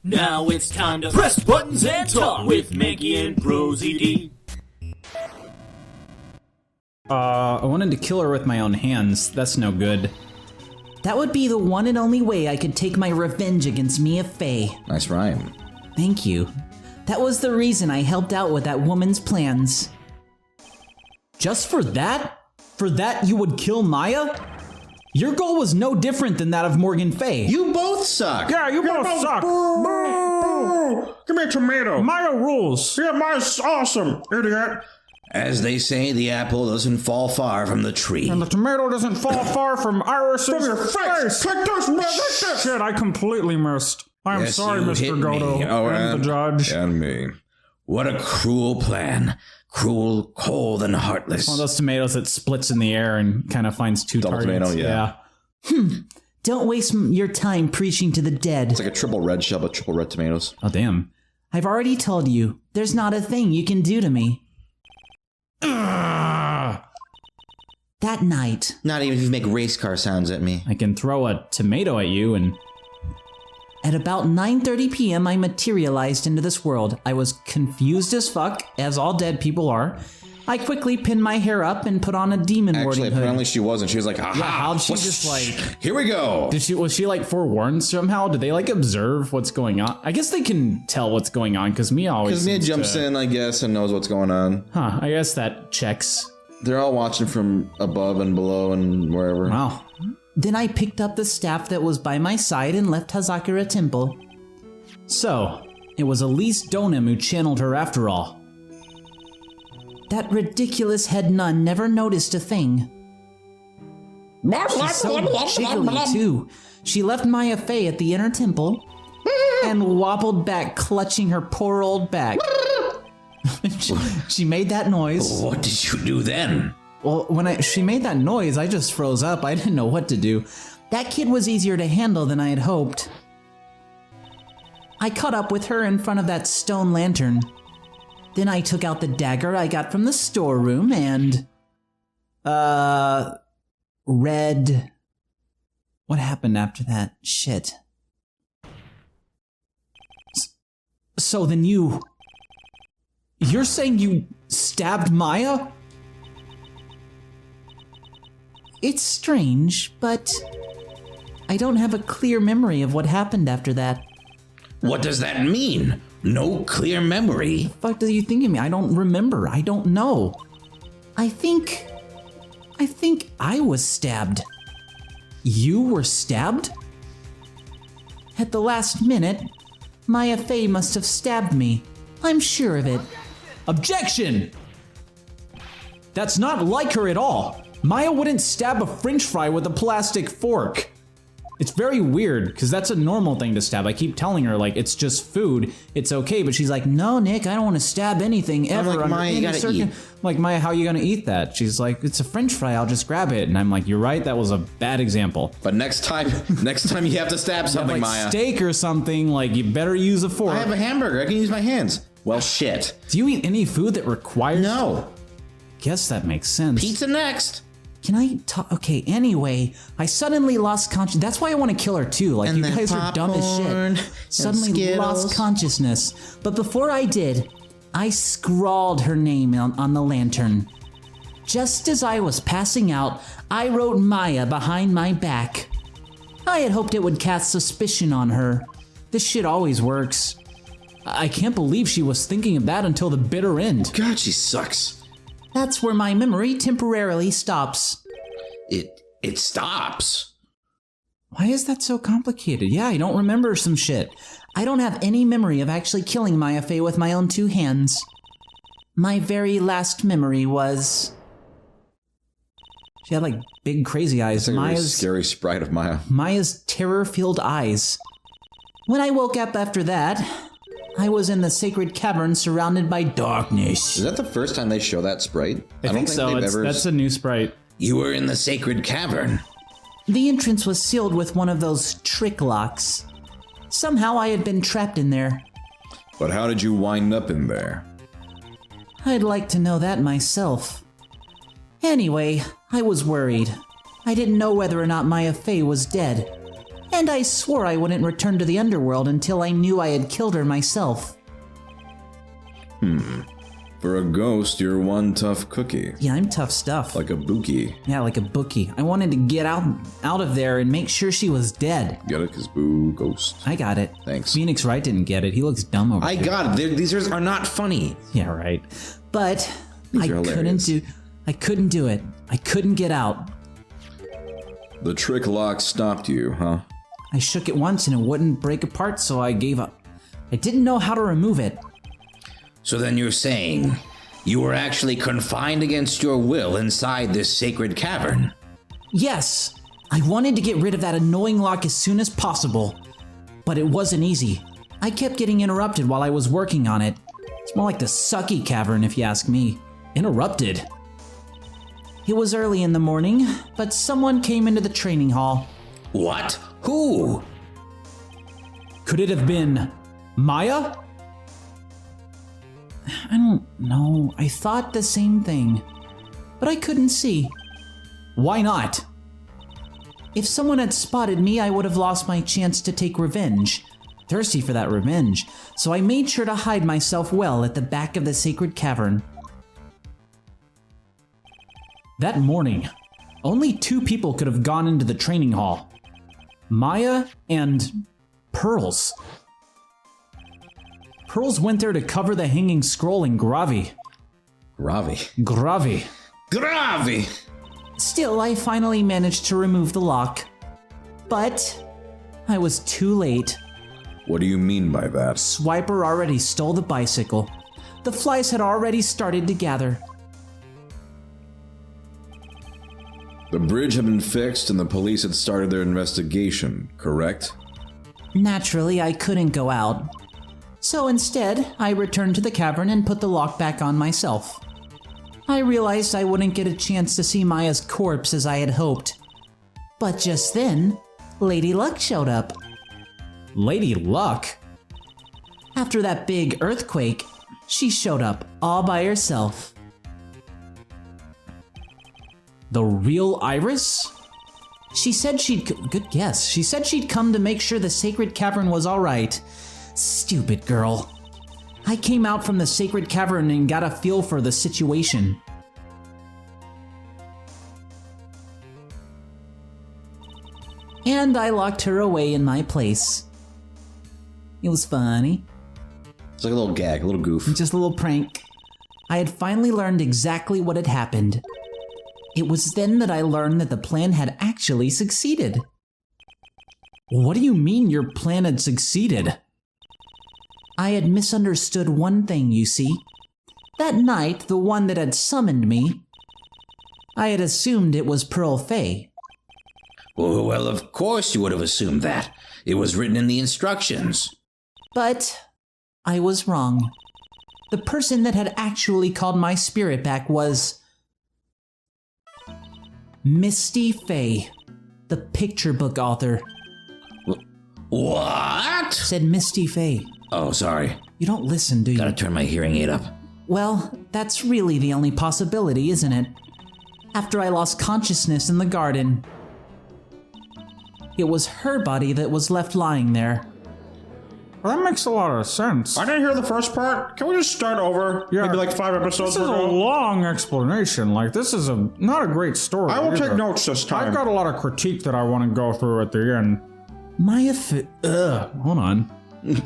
Now it's time to press buttons and talk with Manky and ProZD. I wanted to kill her with my own hands. That's no good. That would be the one and only way I could take my revenge against Mia Fey. Nice rhyme. Thank you. That was the reason I helped out with that woman's plans. Just for that? For that you would kill Maya? Your goal was no different than that of Morgan Fey. You both suck. Yeah, you both suck. Boo! Give me a tomato. Maya rules. Yeah, Maya's awesome, idiot. As they say, the apple doesn't fall far from the tree. And the tomato doesn't fall far from Iris's from your face. Take this, shit, I completely missed. I'm Yes, sorry, you Mr. hit Godo, me. Oh, and the judge. And me. What a cruel plan. Cruel, cold, and heartless. One of those tomatoes that splits in the air and kind of finds two Double targets. tomato, yeah. Don't waste your time preaching to the dead. It's like a triple red shell, but triple red tomatoes. Oh, damn. I've already told you, there's not a thing you can do to me. Ah. That night, Not even if you make race car sounds at me. I can throw a tomato at you and... at about 9:30 p.m., I materialized into this world. I was confused as fuck, as all dead people are. I quickly pinned my hair up and put on a demon Actually, warding hood. apparently she wasn't. She was like, aha. Yeah, how'd she whoosh, just, like- Here we go. Was she like forewarned somehow? Did they like observe what's going on? I guess they can tell what's going on because Mia always Because Mia seems jumps to... in, I guess, and knows what's going on. Huh, I guess that checks. They're all watching from above and below and wherever. Wow. Then I picked up the staff that was by my side and left Hazakura Temple. So, it was Elise Donim who channeled her after all. That ridiculous head nun never noticed a thing. She's so jiggly, too. She left Maya Fey at the inner temple and wobbled back, clutching her poor old back. she made that noise. What did you do then? Well, when she made that noise, I just froze up. I didn't know what to do. That kid was easier to handle than I had hoped. I caught up with her in front of that stone lantern. Then I took out the dagger I got from the storeroom and... read... What happened after that? Shit. So then You're saying you stabbed Maya? It's strange, but... I don't have a clear memory of what happened after that. What does that mean? No clear memory. What the fuck do you think of me? I don't remember. I don't know. I think I was stabbed. You were stabbed? At the last minute, Maya Fey must have stabbed me. I'm sure of it. Objection! That's not like her at all. Maya wouldn't stab a french fry with a plastic fork. It's very weird, because that's a normal thing to stab. I keep telling her, like, it's just food, it's okay, but she's like, no, Nick, I don't want to stab anything ever. like, under Maya, you any gotta circum-" eat. Like, Maya, how are you gonna eat that? She's like, it's a french fry, I'll just grab it. And I'm like, you're right, that was a bad example. But next time you have to stab something, Like Maya. steak or something, like, you better use a fork. I have a hamburger. I can use my hands. Well, shit. Do you eat any food that requires... No. Guess that makes sense. Pizza next. Can I talk? Okay, anyway, I suddenly lost consciousness. That's why I want to kill her too. Like, And you then guys are dumb as popcorn shit. and Suddenly Skittles. lost consciousness. But before I did, I scrawled her name on the lantern. Just as I was passing out, I wrote Maya behind my back. I had hoped it would cast suspicion on her. This shit always works. I can't believe she was thinking of that until the bitter end. God, she sucks. That's where my memory temporarily stops. It stops. Why is that so complicated? Yeah, I don't remember some shit. I don't have any memory of actually killing Maya Fey with my own two hands. My very last memory was... She had like big crazy eyes. It's like a scary sprite of Maya. Maya's terror-filled eyes. When I woke up after that, I was in the sacred cavern surrounded by darkness. Is that the first time they show that sprite? I think so. That's a new sprite. You were in the sacred cavern. The entrance was sealed with one of those trick locks. Somehow I had been trapped in there. But how did you wind up in there? I'd like to know that myself. Anyway, I was worried. I didn't know whether or not Maya Fey was dead. And I swore I wouldn't return to the underworld until I knew I had killed her myself. For a ghost, you're one tough cookie. Yeah, I'm tough stuff. Like a bookie. Yeah, like a bookie. I wanted to get out of there and make sure she was dead. Get it? Because boo, ghost. I got it. Thanks. Phoenix Wright didn't get it. He looks dumb over I there. got it. These are not funny. Yeah, right. But These I are couldn't hilarious. do it. I couldn't get out. The trick lock stopped you, huh? I shook it once and it wouldn't break apart, so I gave up. I didn't know how to remove it. So then you're saying you were actually confined against your will inside this sacred cavern? Yes, I wanted to get rid of that annoying lock as soon as possible. But it wasn't easy. I kept getting interrupted while I was working on it. It's more like the sucky cavern, if you ask me. Interrupted. It was early in the morning, but someone came into the training hall. What? Who? Could it have been Maya? I don't know. I thought the same thing. But I couldn't see. Why not? If someone had spotted me, I would have lost my chance to take revenge. Thirsty for that revenge, so I made sure to hide myself well at the back of the sacred cavern. That morning, only 2 people could have gone into the training hall. Maya and Pearls. Pearls went there to cover the hanging scroll in Gravi. Ravi. Gravi. Gravi! Still, I finally managed to remove the lock. But I was too late. What do you mean by that? Swiper already stole the bicycle. The flies had already started to gather. The bridge had been fixed and the police had started their investigation, correct? Naturally, I couldn't go out. So instead, I returned to the cavern and put the lock back on myself. I realized I wouldn't get a chance to see Maya's corpse as I had hoped. But just then, Lady Luck showed up. Lady Luck? After that big earthquake, she showed up all by herself. The real Iris? She said good guess. She said she'd come to make sure the sacred cavern was all right. Stupid girl. I came out from the sacred cavern and got a feel for the situation. And I locked her away in my place. It was funny. It's like a little gag, a little goof. Just a little prank. I had finally learned exactly what had happened. It was then that I learned that the plan had actually succeeded. What do you mean your plan had succeeded? I had misunderstood one thing, you see. That night, the one that had summoned me, I had assumed it was Pearl Fay. Well, of course you would have assumed that. It was written in the instructions. But I was wrong. The person that had actually called my spirit back was Misty Fay, the picture book author. What? Said Misty Fay. Oh, sorry. You don't listen, do you? Gotta turn my hearing aid up. Well, that's really the only possibility, isn't it? After I lost consciousness in the garden, it was her body that was left lying there. Well, that makes a lot of sense. I didn't hear the first part. Can we just start over? Yeah. Maybe like 5 episodes This is a ago? long explanation. Like, this is not a great story. I will either. take notes this time. I've got a lot of critique that I want to go through at the end. Hold on.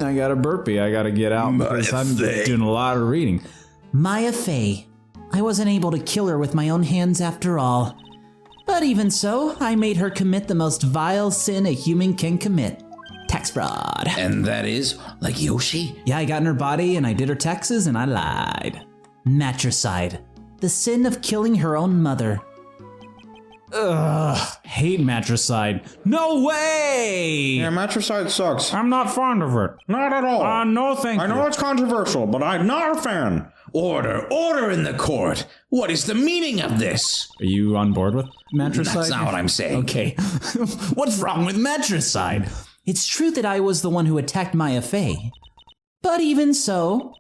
I got a burpee I gotta get out because I'm doing a lot of reading. Maya Fay. I wasn't able to kill her with my own hands after all. But even so, I made her commit the most vile sin a human can commit. Tax fraud. And that is, like Yoshi? Yeah, I got in her body and I did her taxes and I lied. Matricide. The sin of killing her own mother. Hate matricide. No way! Yeah, matricide sucks. I'm not fond of it. Not at all. No thank you. I know it's controversial, but I'm not a fan. Order in the court. What is the meaning of this? Are you on board with matricide? That's not what I'm saying. Okay. What's wrong with matricide? It's true that I was the one who attacked Maya Fay. But even so,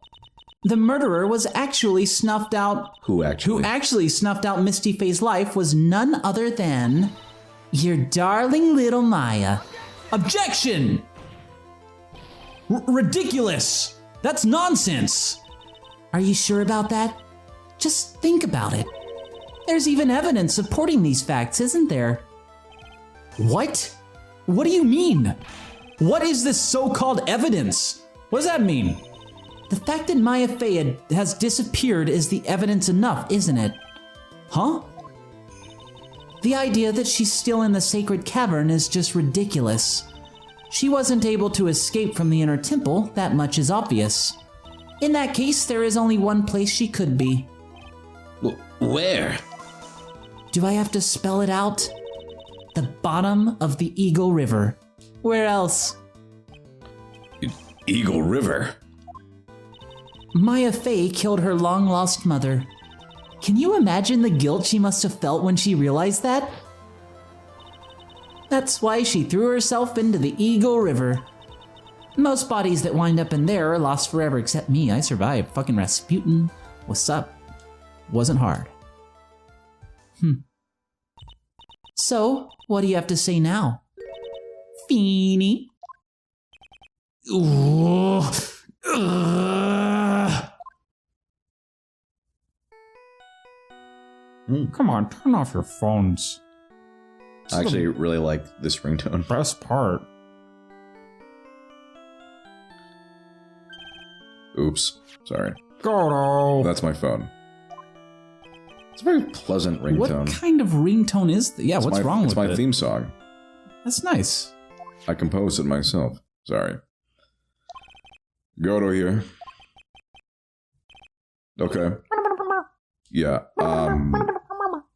the murderer was actually snuffed out. Who actually Snuffed out Misty Fay's life was none other than your darling little Maya. Objection! Ridiculous! That's nonsense! Are you sure about that? Just think about it. There's even evidence supporting these facts, isn't there? What? What do you mean? What is this so-called evidence? What does that mean? The fact that Maya Fey has disappeared is the evidence enough, isn't it? Huh? The idea that she's still in the sacred cavern is just ridiculous. She wasn't able to escape from the inner temple, that much is obvious. In that case, there is only one place she could be. Where? Do I have to spell it out? The bottom of the Eagle River. Where else? Eagle River? Maya Fey killed her long-lost mother. Can you imagine the guilt she must have felt when she realized that? That's why she threw herself into the Eagle River. Most bodies that wind up in there are lost forever except me. I survived. Fucking Rasputin. What's up? Wasn't hard. So, what do you have to say now? Feeny? Come on, turn off your phones. I actually really like this ringtone. Best part. Oops. Sorry. Godo. That's my phone. It's a very pleasant ringtone. What kind of ringtone is that? Yeah, what's wrong with it? It's my theme song. That's nice. I composed it myself. Sorry. Godo here. Okay. Yeah.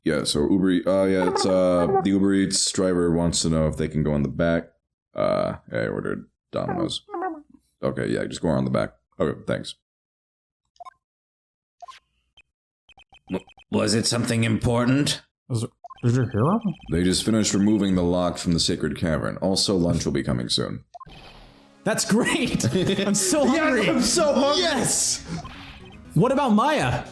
Yeah, so it's the Uber Eats driver wants to know if they can go in the back. I ordered Domino's. Okay, yeah, just go around the back. Okay, thanks. Was it something important? Did you hear him? They just finished removing the lock from the sacred cavern. Also, lunch will be coming soon. That's great! I'm so hungry! Yes, I'm so hungry! Yes! What about Maya?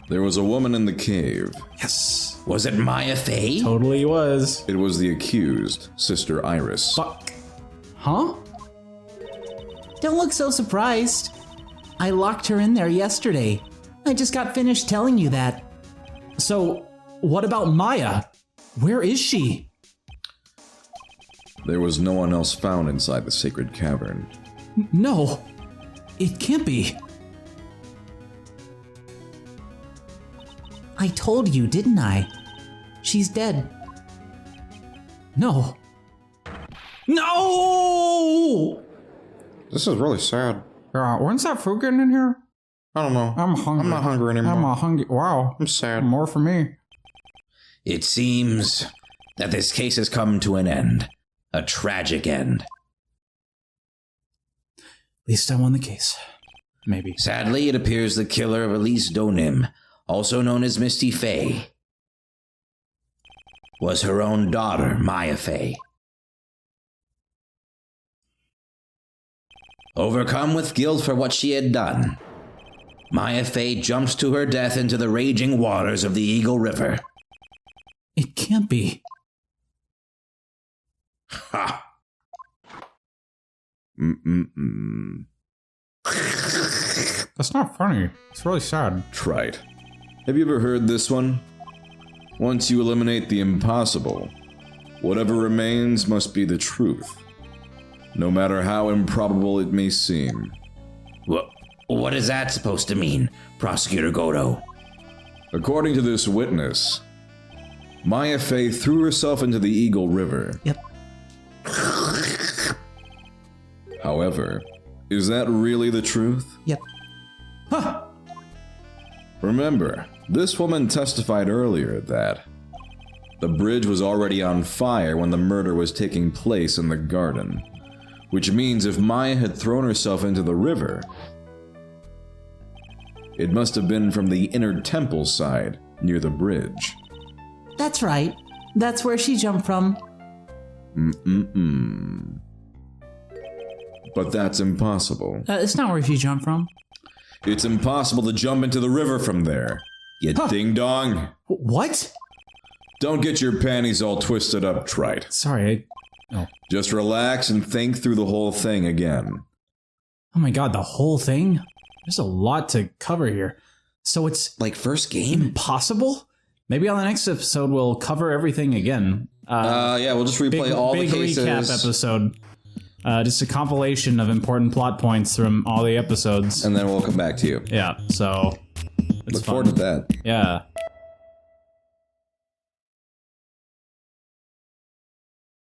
There was a woman in the cave. Yes. Was it Maya Fey? Totally was. It was the accused, Sister Iris. Fuck. Huh? Don't look so surprised. I locked her in there yesterday. I just got finished telling you that. So, what about Maya? Where is she? There was no one else found inside the sacred cavern. No. It can't be. I told you, didn't I? She's dead. No. No! This is really sad. Yeah, when's that food getting in here? I don't know. I'm hungry. I'm not hungry anymore. I'm hungry. Wow. I'm sad. More for me. It seems that this case has come to an end. A tragic end. At least I won the case. Maybe. Sadly, it appears the killer of Elise Donim, also known as Misty Fey, was her own daughter, Maya Fey. Overcome with guilt for what she had done, Maya Fey jumps to her death into the raging waters of the Eagle River. It can't be. Ha! That's not funny. It's really sad. Right. Have you ever heard this one? Once you eliminate the impossible, whatever remains must be the truth, no matter how improbable it may seem. What is that supposed to mean, Prosecutor Godo? According to this witness, Maya Fey threw herself into the Eagle River. Yep. However, is that really the truth? Yep. Huh. Remember, this woman testified earlier that the bridge was already on fire when the murder was taking place in the garden, which means if Maya had thrown herself into the river, it must have been from the inner temple side, near the bridge. That's right. That's where she jumped from. But that's impossible. It's not where she jumped from. It's impossible to jump into the river from there. You ding-dong. What? Don't get your panties all twisted up, Trite. Sorry, Just relax and think through the whole thing again. Oh my god, the whole thing? There's a lot to cover here. So it's Like first game? impossible? Maybe on the next episode we'll cover everything again. Yeah, we'll just replay all the cases. Big recap episode. Just a compilation of important plot points from all the episodes. And then we'll come back to you. Yeah, so... Look forward to that. Yeah.